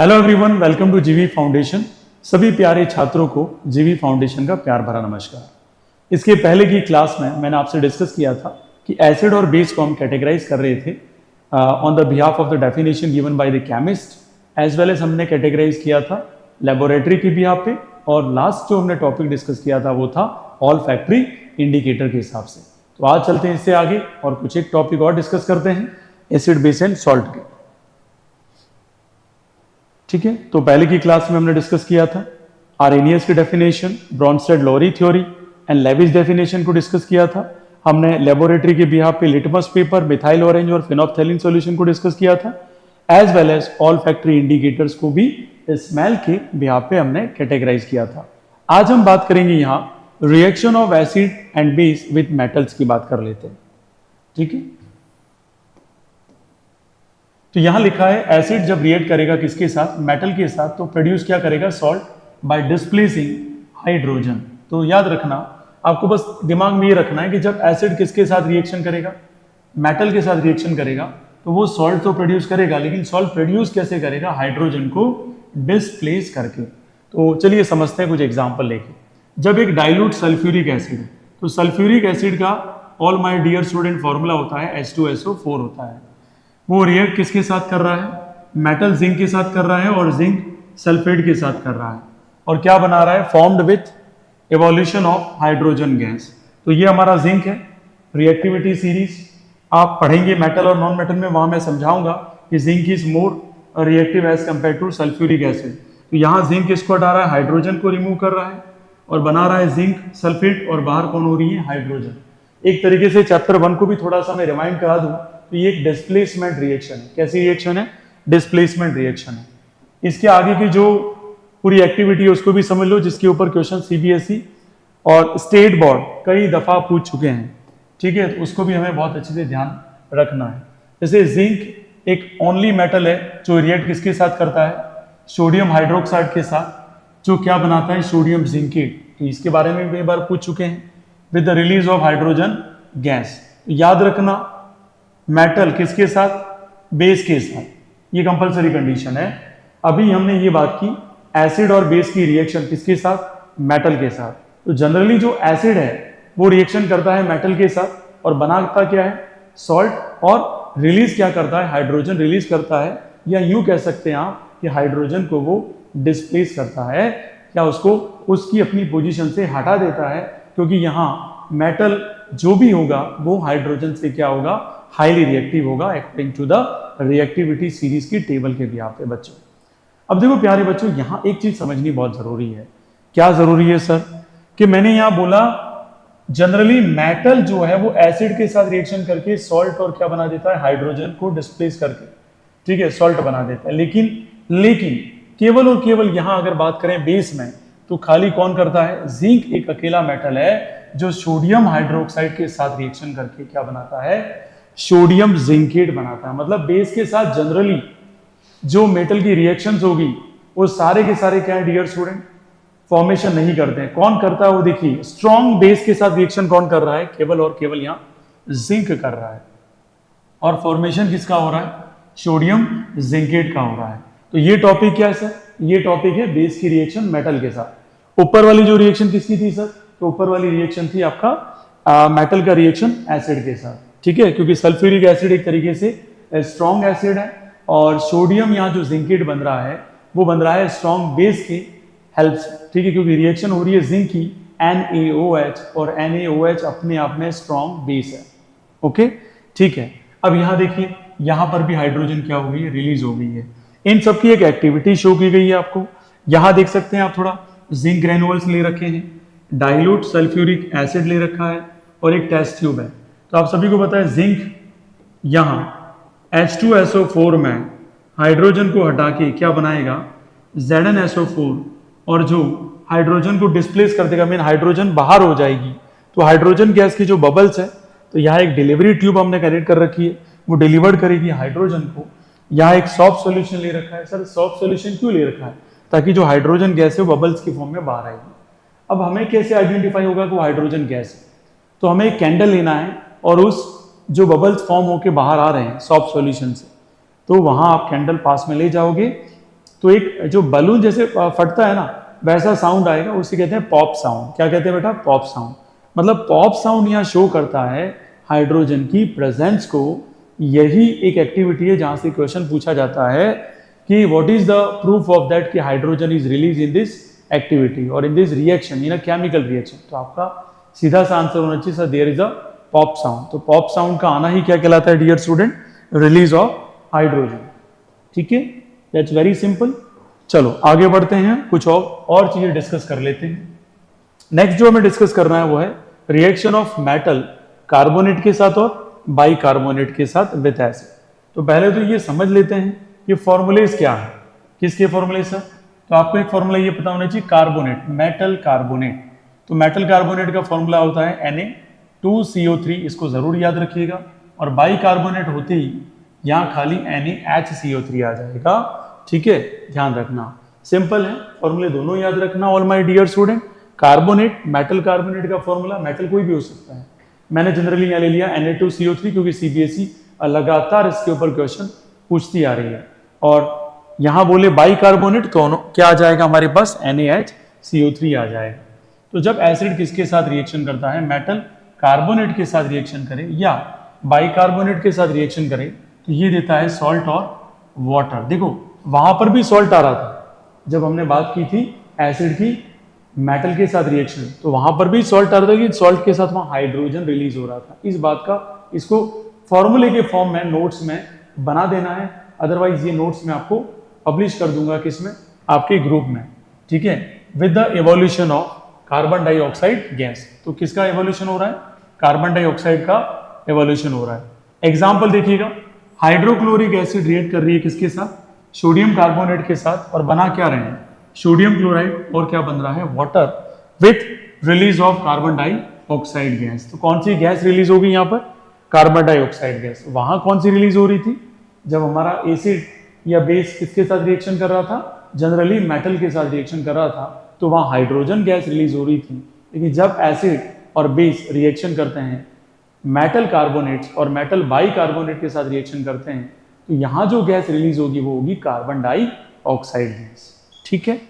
Hello everyone, welcome to जीवी foundation. सभी प्यारे छात्रों को जीवी फाउंडेशन का प्यार भरा नमस्कार। इसके पहले की क्लास में मैंने आपसे डिस्कस किया था कि एसिड और बेस को हम कैटेगराइज कर रहे थे on the behalf of the definition given by the chemist, as well as हमने कैटेगराइज किया था लेबोरेटरी की बिहाफ पे, और लास्ट जो हमने टॉपिक डिस्कस किया था वो था ऑल फैक्ट्री इंडिकेटर के हिसाब से। तो आज चलते हैं इससे आगे और कुछ एक टॉपिक और डिस्कस करते हैं एसिड बेस एंड सॉल्ट के। ठीक है, तो पहले की क्लास में हमने डिस्कस किया था आर्हेनियस की definition, Bronsted Lowry theory and Lewis definition को डिस्कस किया था। हमने लेबोरेटरी के बिहाफ पे लिटमस पेपर, मिथाइल ऑरेंज और फिनोप्थेलिन सॉल्यूशन को डिस्कस किया था, as well as olfactory indicators को भी स्मेल के बिहाफ पे हमने कैटेगराइज किया था। आज हम बात करेंगे यहाँ reaction of acid and base with metals की बात कर लेते हैं। ठीक है, तो यहां लिखा है एसिड जब रिएक्ट करेगा किसके साथ, मेटल के साथ, तो प्रोड्यूस क्या करेगा, सॉल्ट, बाय डिस्प्लेसिंग हाइड्रोजन। तो याद रखना, आपको बस दिमाग में ये रखना है कि जब एसिड किसके साथ रिएक्शन करेगा, मेटल के साथ रिएक्शन करेगा, तो वो सॉल्ट तो प्रोड्यूस करेगा, लेकिन सॉल्ट प्रोड्यूस कैसे करेगा, हाइड्रोजन को डिस्प्लेस करके। तो चलिए समझते हैं कुछ एग्जाम्पल लेके। जब एक डाइल्यूट सल्फ्यूरिक एसिड है, तो सल्फ्यूरिक एसिड का all my dear student formula होता है H2SO4 होता है। वो रिएक्ट किसके साथ कर रहा है, मेटल जिंक के साथ कर रहा है और जिंक सल्फेट के साथ कर रहा है, और क्या बना रहा है, formed with evolution of hydrogen gas. तो ये हमारा जिंक है, रिएक्टिविटी सीरीज आप पढ़ेंगे मेटल और नॉन मेटल में, वहां मैं समझाऊंगा कि zinc is more reactive as compare to sulphuric acid. तो यहाँ जिंक इसको हटा रहा है, हाइड्रोजन को रिमूव कर रहा है और बना रहा है जिंक सल्फेट, और बाहर कौन हो रही है, हाइड्रोजन। एक तरीके से चैप्टर 1 को भी थोड़ा सा मैं रिमाइंड करा दूं, तो ये एक डिस्प्लेसमेंट रिएक्शन है। कैसी रिएक्शन है, डिस्प्लेसमेंट रिएक्शन है। इसके आगे की जो पूरी एक्टिविटी है उसको भी समझ लो, जिसके ऊपर क्वेश्चन सीबीएसई और स्टेट बोर्ड कई दफा पूछ चुके हैं। ठीक है, तो उसको भी हमें बहुत अच्छे से ध्यान रखना है। जैसे जिंक एक ओनली मेटल है जो रिएक्ट किसके साथ करता है, सोडियम हाइड्रोक्साइड के साथ, जो क्या बनाता है, सोडियम जिंकेट। तो इसके बारे में भी एक बार पूछ चुके हैं, with the release of hydrogen gas. याद रखना, मेटल किसके साथ, बेस के साथ, ये कंपलसरी कंडीशन है। अभी हमने ये बात की एसिड और बेस की रिएक्शन किसके साथ, मेटल के साथ। तो जनरली जो एसिड है वो रिएक्शन करता है मेटल के साथ और बनाता क्या है, सॉल्ट, और रिलीज क्या करता है, हाइड्रोजन रिलीज करता है, या यूं कह सकते हैं आप कि हाइड्रोजन को वो डिस्प्लेस करता है, या उसको उसकी अपनी पोजीशन से हटा देता है, क्योंकि यहाँ मेटल जो भी होगा वो हाइड्रोजन से क्या होगा, हाईली रिएक्टिव होगा according to the reactivity series की टेबल के बिहाफ पे बच्चों। अब देखो प्यारे बच्चों, यहाँ एक चीज समझनी बहुत जरूरी है। क्या जरूरी है सर, कि मैंने यहाँ बोला जनरली मेटल जो है वो एसिड के साथ रिएक्शन करके सॉल्ट और क्या बना देता है, हाइड्रोजन को डिस्प्लेस करके, ठीक है, सॉल्ट बना देता है। लेकिन केवल और केवल यहाँ अगर बात करें बेस में, तो खाली कौन करता है, जिंक एक अकेला मेटल है जो सोडियम हाइड्रोक्साइड के साथ रिएक्शन करके क्या बनाता है, सोडियम जिंकेट बनाता है। मतलब बेस के साथ जनरली जो मेटल की रिएक्शंस होगी वो सारे के सारे क्या है डियर स्टूडेंट, फॉर्मेशन नहीं करते हैं। कौन करता है वो देखिए, स्ट्रॉन्ग बेस के साथ रिएक्शन कौन कर रहा है, केवल और केवल यहाँ जिंक कर रहा है, और फॉर्मेशन किसका हो रहा है, सोडियम जिंकेट का हो रहा है। तो ये टॉपिक क्या है सर, ये टॉपिक है बेस की रिएक्शन मेटल के साथ। ऊपर वाली जो रिएक्शन किसकी थी सर, तो ऊपर वाली रिएक्शन थी आपका मेटल का रिएक्शन एसिड के साथ। ठीक है, क्योंकि सल्फ्यूरिक एसिड एक तरीके से स्ट्रॉन्ग एसिड है, और सोडियम यहाँ जो जिंकेट बन रहा है वो बन रहा है स्ट्रॉन्ग बेस की हेल्प से। ठीक है, क्योंकि रिएक्शन हो रही है जिंक की NaOH, और NaOH अपने आप में स्ट्रॉन्ग बेस है। ओके, ठीक है। अब यहाँ देखिए, यहाँ पर भी हाइड्रोजन क्या हो गई है, रिलीज हो गई है। इन सबकी एक एक्टिविटी शो की गई है आपको। यहाँ देख सकते हैं आप, थोड़ा जिंक ग्रेनुअल्स ले रखे हैं, डाइल्यूट सल्फ्यूरिक एसिड ले रखा है, और एक टेस्ट ट्यूब है। तो आप सभी को पता है जिंक यहाँ H2SO4 में हाइड्रोजन को हटा के क्या बनाएगा, ZnSO4, और जो हाइड्रोजन को डिस्प्लेस कर देगा, मीन हाइड्रोजन बाहर हो जाएगी। तो हाइड्रोजन गैस की जो बबल्स है, तो यहाँ एक डिलीवरी ट्यूब हमने कनेक्ट कर रखी है, वो डिलीवर्ड करेगी हाइड्रोजन को। यहाँ एक सॉफ्ट सॉल्यूशन ले रखा है। सर सॉफ्ट सॉल्यूशन क्यों ले रखा है, ताकि जो हाइड्रोजन गैस है वो बबल्स की फॉर्म में बाहर आएगी। अब हमें कैसे आइडेंटिफाई होगा कि वो हाइड्रोजन गैस है, तो हमें एक कैंडल लेना है, और उस जो बबल्स फॉर्म होके बाहर आ रहे हैं सॉफ्ट सॉल्यूशन से, तो वहां आप कैंडल पास में ले जाओगे, तो एक जो बलून जैसे फटता है ना, वैसा साउंड आएगा, उसे कहते हैं पॉप साउंड। क्या कहते हैं बेटा? Pop sound. मतलब पॉप साउंड यहाँ शो करता है हाइड्रोजन की प्रेजेंस को। यही एक एक्टिविटी है जहां से क्वेश्चन पूछा जाता है कि what is the proof of that कि hydrogen is release in this activity और in this reaction, in a chemical reaction. तो आपका सीधा सा आंसर होना चाहिए sir there is a pop sound. तो पॉप साउंड का आना ही क्या कहलाता है dear student? Release of hydrogen. ठीक है, दैट्स वेरी सिंपल। चलो आगे बढ़ते हैं, कुछ और चीजें डिस्कस कर लेते हैं। नेक्स्ट जो हमें डिस्कस करना है वो है रिएक्शन ऑफ मेटल कार्बोनेट के साथ और बाइकार्बोनेट के साथ विद एसिड। तो पहले तो ये समझ लेते हैं कि फॉर्मूलेज क्या है। किसके फॉर्मूले सर? तो आपको एक फॉर्मूला ये पता होना चाहिए, कार्बोनेट, मेटल कार्बोनेट। तो मेटल कार्बोनेट का फॉर्मूला होता है Na2CO3, इसको जरूर याद रखिएगा। और बाइकार्बोनेट होते ही यहाँ खाली NaHCO3 आ जाएगा। ठीक है, ध्यान रखना, सिंपल है, फॉर्मूले दोनों याद रखना all my dear student. Carbonate, metal carbonate का फॉर्मूला, मेटल कोई भी हो सकता है, मैंने जनरली यहाँ ले लिया Na2CO3 क्योंकि CBSE लगातार इसके ऊपर क्वेश्चन पूछती आ रही है। और यहाँ बोले बाइकार्बोनेट तो क्या आ जाएगा हमारे पास? NaHCO3 आ जाएगा। तो जब एसिड किसके साथ रिएक्शन करता है, मेटल कार्बोनेट के साथ रिएक्शन करे या बाइकार्बोनेट के साथ रिएक्शन करे, तो ये देता है सॉल्ट और वाटर। देखो वहां पर भी सॉल्ट आ रहा था जब हमने बात की थी एसिड की मेटल के साथ रिएक्शन, तो वहां पर भी सॉल्ट आ रहा था कि सॉल्ट के साथ वहां हाइड्रोजन रिलीज हो रहा था। इस बात का इसको फॉर्मूले के फॉर्म में नोट्स में बना देना है, अदरवाइज ये नोट्स में आपको पब्लिश कर दूंगा किसमें? आपके ग्रुप में। ठीक है, with the evolution of carbon dioxide gas. तो किसका एवोल्यूशन हो रहा है? कार्बन डाइऑक्साइड का एवोल्यूशन हो रहा है। एग्जाम्पल देखिएगा, हाइड्रोक्लोरिक एसिड रिएक्ट कर रही है किसके साथ? सोडियम कार्बोनेट के साथ, और बना क्या रहे हैं? सोडियम क्लोराइड, और क्या बन रहा है? Water, with release of carbon dioxide gas. तो कौन सी गैस रिलीज होगी यहाँ पर? Carbon dioxide gas. वहां कौन सी रिलीज हो रही थी? जब हमारा एसिड या बेस किसके साथ रिएक्शन कर रहा था? जनरली मेटल के साथ रिएक्शन कर रहा था, तो वहां हाइड्रोजन गैस रिलीज हो रही थी। लेकिन जब एसिड और बेस रिएक्शन करते हैं, मेटल कार्बोनेट्स और मेटल बाइकार्बोनेट के साथ रिएक्शन करते हैं, तो यहां जो गैस रिलीज होगी वो होगी कार्बन डाइऑक्साइड गैस। ठीक है,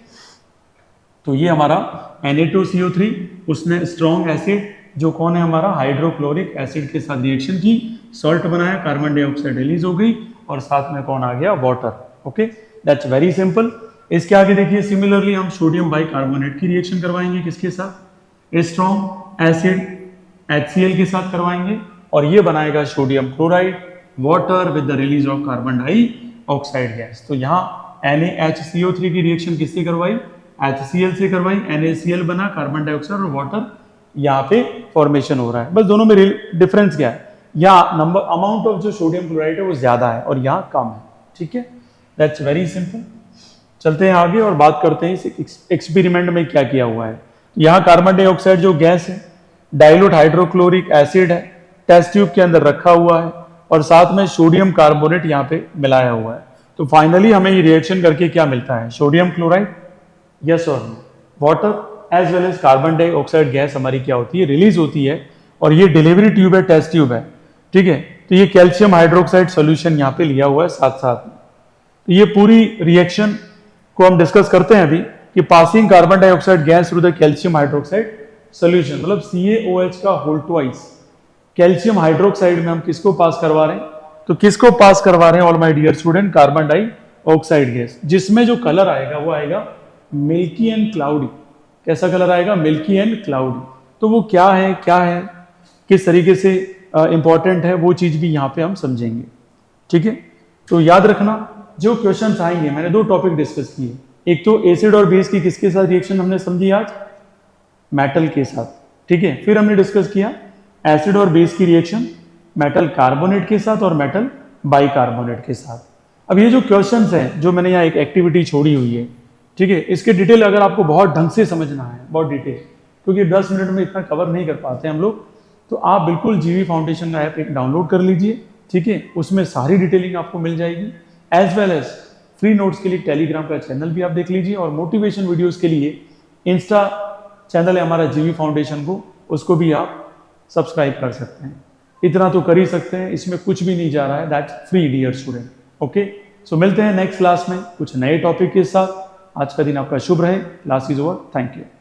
तो ये हमारा Na2CO3, उसने स्ट्रॉन्ग एसिड जो कौन है हमारा हाइड्रोक्लोरिक एसिड के साथ रिएक्शन की, सॉल्ट बनाया, कार्बन डाइऑक्साइड रिलीज हो गई, और साथ में कौन आ गया? Water. Okay, that's very simple. इसके आगे देखिए, सिमिलरली हम सोडियम बाइकार्बोनेट की रिएक्शन करवाएंगे किसके साथ? स्ट्रॉन्ग एसिड HCl के साथ करवाएंगे, और ये बनाएगा sodium chloride, water with the release of carbon dioxide gas. तो यहाँ NaHCO3 की रिएक्शन किससे करवाई? HCl से करवाई, NaCl बना, कार्बन डाइऑक्साइड और वाटर यहाँ पे फॉर्मेशन हो रहा है। बस दोनों में डिफरेंस क्या है? यहाँ नंबर अमाउंट ऑफ जो सोडियम क्लोराइड है वो ज्यादा है और यहाँ कम है। ठीक है, दैट्स वेरी सिंपल। चलते हैं आगे और बात करते हैं इस एक्सपेरिमेंट में क्या किया हुआ है। यहाँ कार्बन डाइऑक्साइड जो गैस है, डाइल्यूट हाइड्रोक्लोरिक एसिड है, टेस्ट ट्यूब के अंदर रखा हुआ है, और साथ में सोडियम कार्बोनेट यहाँ पे मिलाया हुआ है। तो फाइनली हमें ये रिएक्शन करके क्या मिलता है? सोडियम क्लोराइड, यस और no, water as well as carbon dioxide gas हमारी क्या होती है? रिलीज होती है। और ये डिलीवरी ट्यूब है, टेस्ट ट्यूब है। ठीक है, तो ये कैल्शियम हाइड्रोक्साइड सोल्यूशन यहाँ पे लिया हुआ है साथ साथ में। तो ये पूरी रिएक्शन को हम डिस्कस करते हैं अभी कि passing carbon dioxide gas through the calcium hydroxide solution, मतलब CaOH का होल ट्वाइस कैल्शियम हाइड्रोक्साइड में हम किसको पास करवा रहे हैं? तो किसको पास करवा रहे हैं all my dear student? Carbon dioxide gas, जिसमें जो कलर आएगा वो आएगा मिल्की एंड क्लाउडी। कैसा कलर आएगा? Milky and cloudy. तो वो क्या है, किस तरीके से इंपॉर्टेंट है, वो चीज भी यहाँ पे हम समझेंगे। ठीक है, तो याद रखना जो क्वेश्चंस आएंगे, मैंने दो टॉपिक डिस्कस किए। एक तो एसिड और बेस की किसके साथ रिएक्शन हमने समझी आज? मेटल के साथ। ठीक है, फिर हमने डिस्कस किया एसिड और बेस की रिएक्शन मेटल कार्बोनेट के साथ और मेटल बाइकार्बोनेट के साथ। अब ये जो क्वेश्चंस हैं, जो मैंने यहाँ एक एक्टिविटी छोड़ी हुई है, ठीक है, इसके डिटेल अगर आपको बहुत ढंग से समझना है, बहुत डिटेल, क्योंकि 10 मिनट में इतना कवर नहीं कर पाते हम लोग, तो आप बिल्कुल जीवी फाउंडेशन का ऐप एक डाउनलोड कर लीजिए। ठीक है, उसमें सारी डिटेलिंग आपको मिल जाएगी। As well as free notes के लिए टेलीग्राम का चैनल भी आप देख लीजिए, और मोटिवेशन वीडियोस के लिए इंस्टा चैनल है हमारा जीवी फाउंडेशन को, उसको भी आप सब्सक्राइब कर सकते हैं। इतना तो कर ही सकते हैं, इसमें कुछ भी नहीं जा रहा है, that's free dear student. Okay, so मिलते हैं नेक्स्ट क्लास में कुछ नए टॉपिक के साथ। आज का दिन आपका शुभ रहे। Class is over. Thank you.